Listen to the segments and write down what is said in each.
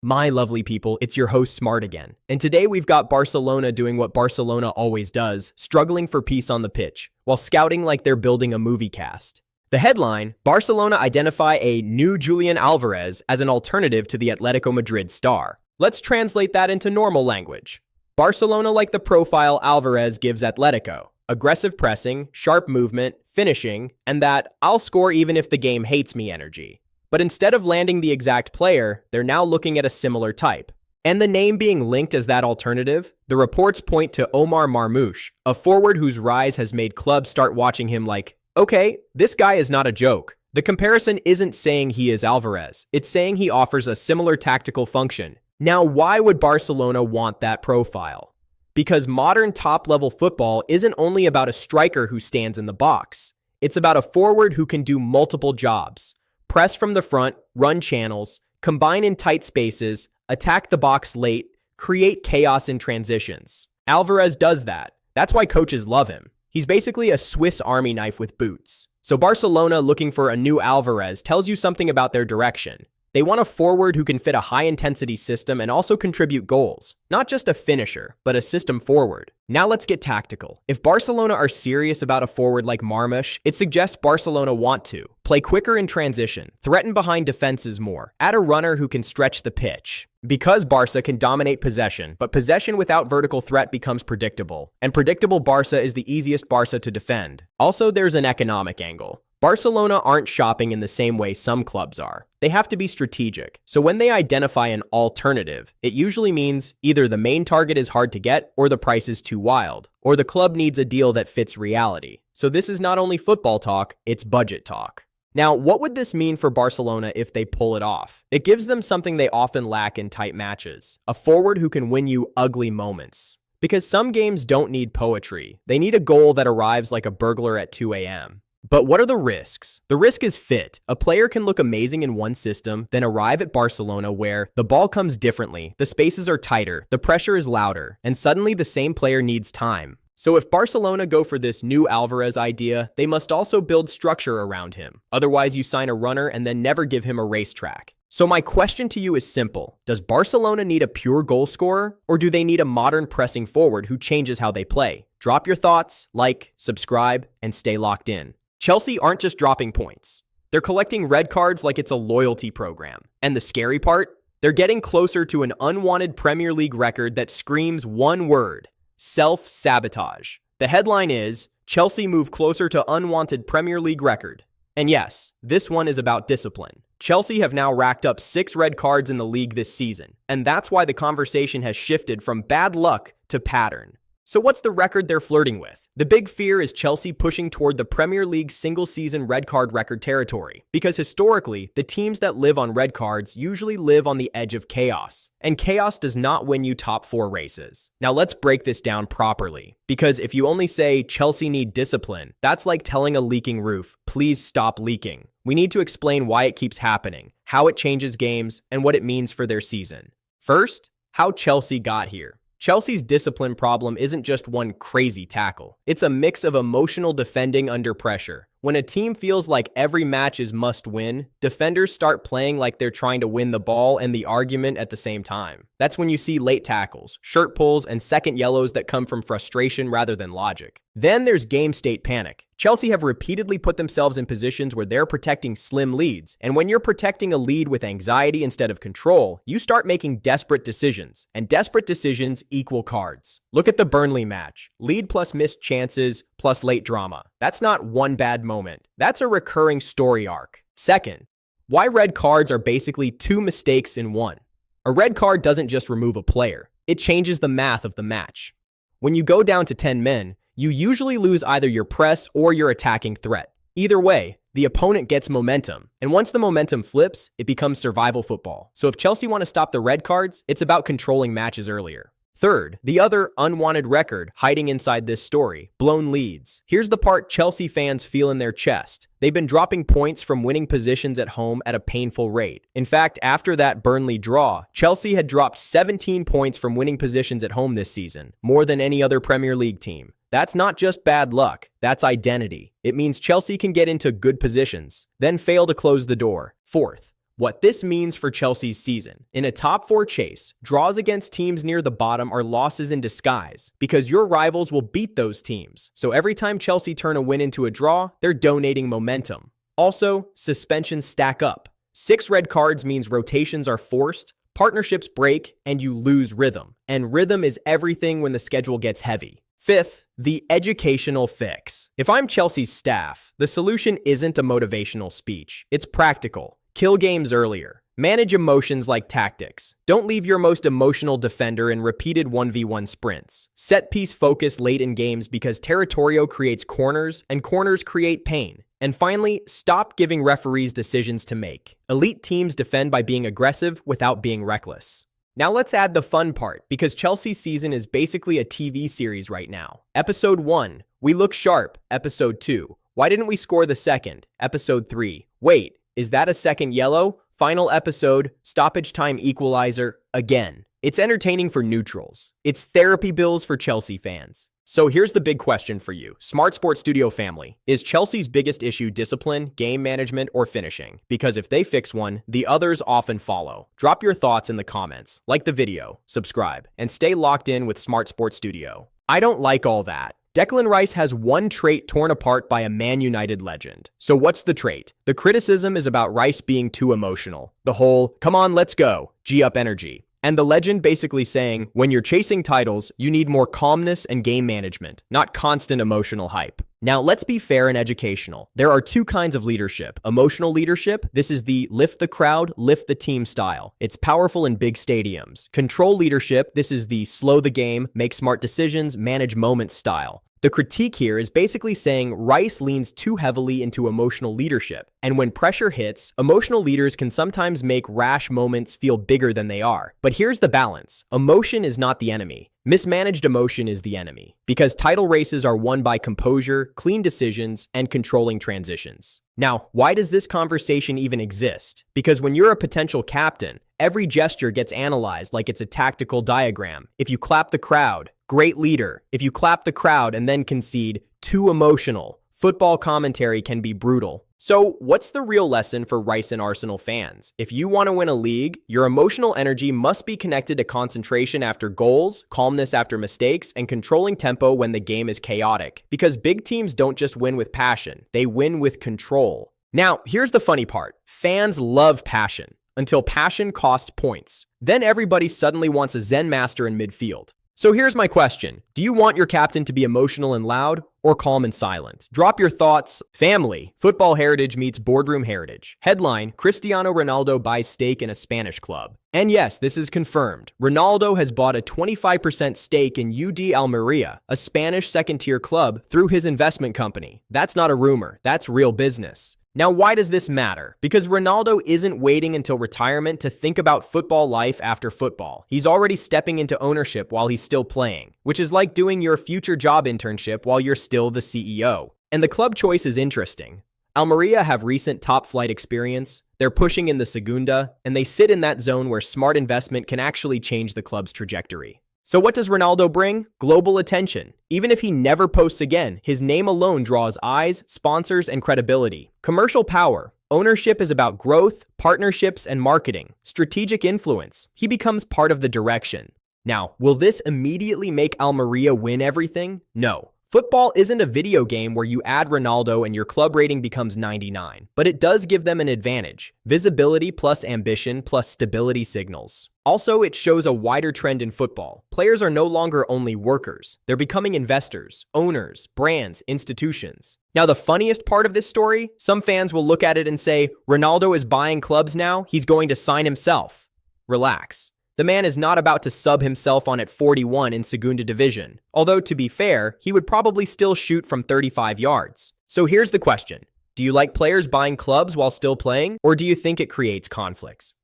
My lovely people, it's your host Smart again. And today we've got Barcelona doing what Barcelona always does, struggling for peace on the pitch, while scouting like they're building a movie cast. The headline, Barcelona identify a new Julian Alvarez as an alternative to the Atletico Madrid star. Let's translate that into normal language. Barcelona like the profile Alvarez gives Atletico. Aggressive pressing, sharp movement, finishing, and that I'll score even if the game hates me energy. But instead of landing the exact player, they're now looking at a similar type. And the name being linked as that alternative, the reports point to Omar Marmoush, a forward whose rise has made clubs start watching him like, okay, this guy is not a joke. The comparison isn't saying he is Alvarez, it's saying he offers a similar tactical function. Now, why would Barcelona want that profile? Because modern top-level football isn't only about a striker who stands in the box. It's about a forward who can do multiple jobs. Press from the front, run channels, combine in tight spaces, attack the box late, create chaos in transitions. Alvarez does that. That's why coaches love him. He's basically a Swiss Army knife with boots. So Barcelona looking for a new Alvarez tells you something about their direction. They want a forward who can fit a high-intensity system and also contribute goals. Not just a finisher, but a system forward. Now let's get tactical. If Barcelona are serious about a forward like Marmoush, it suggests Barcelona want to play quicker in transition, threaten behind defenses more, add a runner who can stretch the pitch. Because Barca can dominate possession, but possession without vertical threat becomes predictable. And predictable Barca is the easiest Barca to defend. Also, there's an economic angle. Barcelona aren't shopping in the same way some clubs are. They have to be strategic. So when they identify an alternative, it usually means either the main target is hard to get, or the price is too wild, or the club needs a deal that fits reality. So this is not only football talk, it's budget talk. Now, what would this mean for Barcelona if they pull it off? It gives them something they often lack in tight matches, a forward who can win you ugly moments. Because some games don't need poetry. They need a goal that arrives like a burglar at 2 a.m. But what are the risks? The risk is fit. A player can look amazing in one system, then arrive at Barcelona where the ball comes differently, the spaces are tighter, the pressure is louder, and suddenly the same player needs time. So if Barcelona go for this new Alvarez idea, they must also build structure around him. Otherwise, you sign a runner and then never give him a racetrack. So my question to you is simple. Does Barcelona need a pure goal scorer, or do they need a modern pressing forward who changes how they play? Drop your thoughts, like, subscribe, and stay locked in. Chelsea aren't just dropping points. They're collecting red cards like it's a loyalty program. And the scary part? They're getting closer to an unwanted Premier League record that screams one word: self-sabotage. The headline is, Chelsea move closer to unwanted Premier League record. And yes, this one is about discipline. Chelsea have now racked up 6 red cards in the league this season. And that's why the conversation has shifted from bad luck to pattern. So what's the record they're flirting with? The big fear is Chelsea pushing toward the Premier League single-season red card record territory, because historically, the teams that live on red cards usually live on the edge of chaos, and chaos does not win you top 4 races. Now let's break this down properly, because if you only say Chelsea need discipline, that's like telling a leaking roof, please stop leaking. We need to explain why it keeps happening, how it changes games, and what it means for their season. First, how Chelsea got here. Chelsea's discipline problem isn't just one crazy tackle. It's a mix of emotional defending under pressure. When a team feels like every match is must win, defenders start playing like they're trying to win the ball and the argument at the same time. That's when you see late tackles, shirt pulls, and second yellows that come from frustration rather than logic. Then there's game state panic. Chelsea have repeatedly put themselves in positions where they're protecting slim leads, and when you're protecting a lead with anxiety instead of control, you start making desperate decisions, and desperate decisions equal cards. Look at the Burnley match. Lead plus missed chances plus late drama. That's not one bad moment. That's a recurring story arc. Second, why red cards are basically 2 mistakes in one. A red card doesn't just remove a player. It changes the math of the match. When you go down to 10 men, you usually lose either your press or your attacking threat. Either way, the opponent gets momentum, and once the momentum flips, it becomes survival football. So if Chelsea want to stop the red cards, it's about controlling matches earlier. Third, the other unwanted record hiding inside this story, blown leads. Here's the part Chelsea fans feel in their chest. They've been dropping points from winning positions at home at a painful rate. In fact, after that Burnley draw, Chelsea had dropped 17 points from winning positions at home this season, more than any other Premier League team. That's not just bad luck, that's identity. It means Chelsea can get into good positions, then fail to close the door. Fourth, What this means for Chelsea's season. In a top 4 chase, draws against teams near the bottom are losses in disguise because your rivals will beat those teams. So every time Chelsea turn a win into a draw, they're donating momentum. Also, suspensions stack up. 6 red cards means rotations are forced, partnerships break, and you lose rhythm. And rhythm is everything when the schedule gets heavy. Fifth, the educational fix. If I'm Chelsea's staff, the solution isn't a motivational speech. It's practical. Kill games earlier. Manage emotions like tactics. Don't leave your most emotional defender in repeated 1v1 sprints. Set piece focus late in games because territorio creates corners and corners create pain. And finally, stop giving referees decisions to make. Elite teams defend by being aggressive without being reckless. Now let's add the fun part, because Chelsea's season is basically a TV series right now. Episode 1, we look sharp. Episode 2, why didn't we score the second? Episode 3, wait, is that a second yellow? Final episode, stoppage time equalizer, again. It's entertaining for neutrals. It's therapy bills for Chelsea fans. So here's the big question for you, Smart Sports Studio family. Is Chelsea's biggest issue discipline, game management, or finishing? Because if they fix one, the others often follow. Drop your thoughts in the comments, like the video, subscribe, and stay locked in with Smart Sports Studio. I don't like all that. Declan Rice has one trait torn apart by a Man United legend. So what's the trait? The criticism is about Rice being too emotional. The whole, come on, let's go, G-up energy. And the legend basically saying, when you're chasing titles, you need more calmness and game management, not constant emotional hype. Now, let's be fair and educational. There are 2 kinds of leadership. Emotional leadership, this is the lift the crowd, lift the team style. It's powerful in big stadiums. Control leadership, this is the slow the game, make smart decisions, manage moments style. The critique here is basically saying Rice leans too heavily into emotional leadership, and when pressure hits, emotional leaders can sometimes make rash moments feel bigger than they are. But here's the balance. Emotion is not the enemy. Mismanaged emotion is the enemy, because title races are won by composure, clean decisions, and controlling transitions. Now, why does this conversation even exist? Because when you're a potential captain, every gesture gets analyzed like it's a tactical diagram. If you clap the crowd, great leader. If you clap the crowd and then concede, too emotional. Football commentary can be brutal. So what's the real lesson for Rice and Arsenal fans? If you want to win a league, your emotional energy must be connected to concentration after goals, calmness after mistakes, and controlling tempo when the game is chaotic. Because big teams don't just win with passion, they win with control. Now, here's the funny part. Fans love passion, until passion costs points. Then everybody suddenly wants a Zen master in midfield. So here's my question. Do you want your captain to be emotional and loud, or calm and silent? Drop your thoughts. Family. Football heritage meets boardroom heritage. Headline, Cristiano Ronaldo buys stake in a Spanish club. And yes, this is confirmed. Ronaldo has bought a 25% stake in UD Almeria, a Spanish second-tier club, through his investment company. That's not a rumor. That's real business. Now, why does this matter? Because Ronaldo isn't waiting until retirement to think about football life after football. He's already stepping into ownership while he's still playing, which is like doing your future job internship while you're still the CEO. And the club choice is interesting. Almeria have recent top-flight experience, they're pushing in the Segunda, and they sit in that zone where smart investment can actually change the club's trajectory. So what does Ronaldo bring? Global attention. Even if he never posts again, his name alone draws eyes, sponsors, and credibility. Commercial power. Ownership is about growth, partnerships, and marketing. Strategic influence. He becomes part of the direction. Now, will this immediately make Almeria win everything? No. Football isn't a video game where you add Ronaldo and your club rating becomes 99, but it does give them an advantage. Visibility plus ambition plus stability signals. Also, it shows a wider trend in football. Players are no longer only workers. They're becoming investors, owners, brands, institutions. Now, the funniest part of this story, some fans will look at it and say, Ronaldo is buying clubs now, he's going to sign himself. Relax. The man is not about to sub himself on at 41 in Segunda Division. Although, to be fair, he would probably still shoot from 35 yards. So here's the question. Do you like players buying clubs while still playing, or do you think it creates conflicts?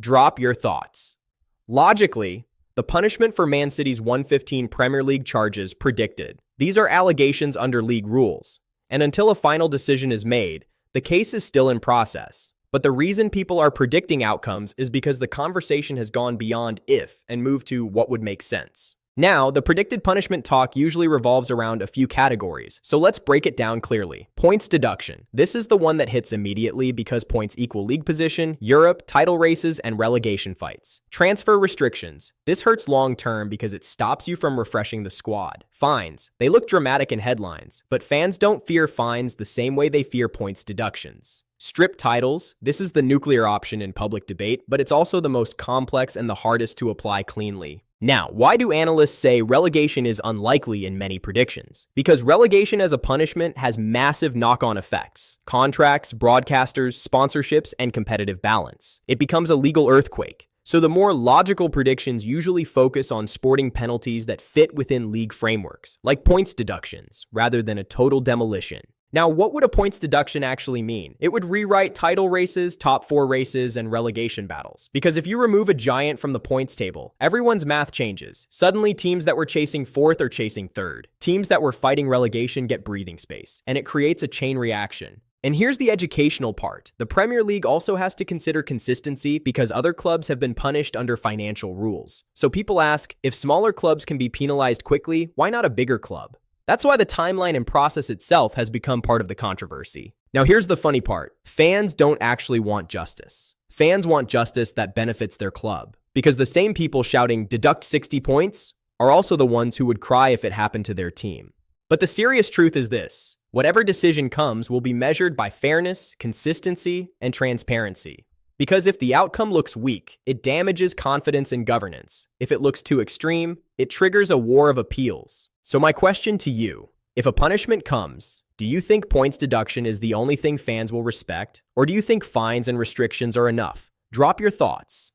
Drop your thoughts. Logically, the punishment for Man City's 115 Premier League charges predicted. These are allegations under league rules, and until a final decision is made, the case is still in process. But the reason people are predicting outcomes is because the conversation has gone beyond if and moved to what would make sense. Now, the predicted punishment talk usually revolves around a few categories, so let's break it down clearly. Points deduction. This is the one that hits immediately because points equal league position, Europe, title races, and relegation fights. Transfer restrictions. This hurts long term because it stops you from refreshing the squad. Fines. They look dramatic in headlines, but fans don't fear fines the same way they fear points deductions. Strip titles. This is the nuclear option in public debate, but it's also the most complex and the hardest to apply cleanly. Now, why do analysts say relegation is unlikely in many predictions? Because relegation as a punishment has massive knock-on effects. Contracts, broadcasters, sponsorships, and competitive balance. It becomes a legal earthquake. So the more logical predictions usually focus on sporting penalties that fit within league frameworks, like points deductions, rather than a total demolition. Now, what would a points deduction actually mean? It would rewrite title races, top 4 races, and relegation battles. Because if you remove a giant from the points table, everyone's math changes. Suddenly, teams that were chasing 4th are chasing 3rd. Teams that were fighting relegation get breathing space, and it creates a chain reaction. And here's the educational part. The Premier League also has to consider consistency because other clubs have been punished under financial rules. So people ask, if smaller clubs can be penalized quickly, why not a bigger club? That's why the timeline and process itself has become part of the controversy. Now here's the funny part. Fans don't actually want justice. Fans want justice that benefits their club. Because the same people shouting, deduct 60 points, are also the ones who would cry if it happened to their team. But the serious truth is this. Whatever decision comes will be measured by fairness, consistency, and transparency. Because if the outcome looks weak, it damages confidence in governance. If it looks too extreme, it triggers a war of appeals. So my question to you, if a punishment comes, do you think points deduction is the only thing fans will respect? Or do you think fines and restrictions are enough? Drop your thoughts.